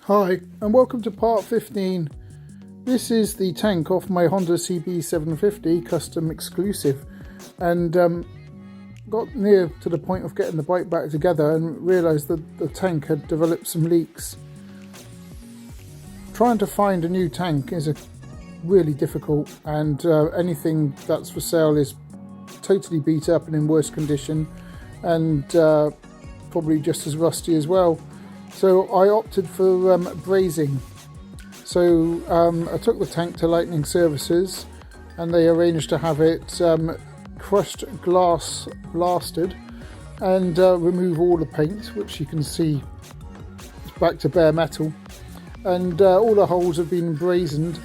Hi and welcome to part 15. This is the tank off my Honda CB750 custom exclusive, and got near to the point of getting the bike back together and realised that the tank had developed some leaks. Trying to find a new tank is really difficult, and anything that's for sale is totally beat up and in worse condition, and probably just as rusty as well. So I opted for brazing. So I took the tank to Lightning Services and they arranged to have it crushed glass blasted and remove all the paint, which you can see is back to bare metal, and all the holes have been brazened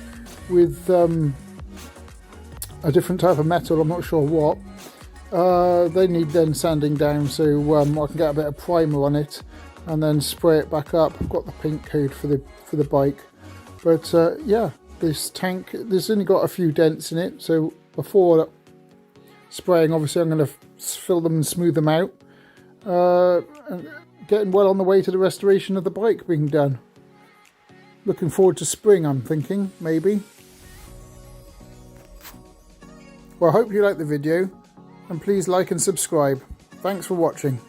with a different type of metal, I'm not sure what. They need then sanding down, so I can get a bit of primer on it and then spray it back up. I've got the paint code for the bike, but yeah, this tank, there's only got a few dents in it, so before spraying, obviously I'm going to fill them and smooth them out, and getting well on the way to the restoration of the bike being done. Looking forward to spring, I'm thinking, maybe. Well, I hope you like the video, and please like and subscribe. Thanks for watching.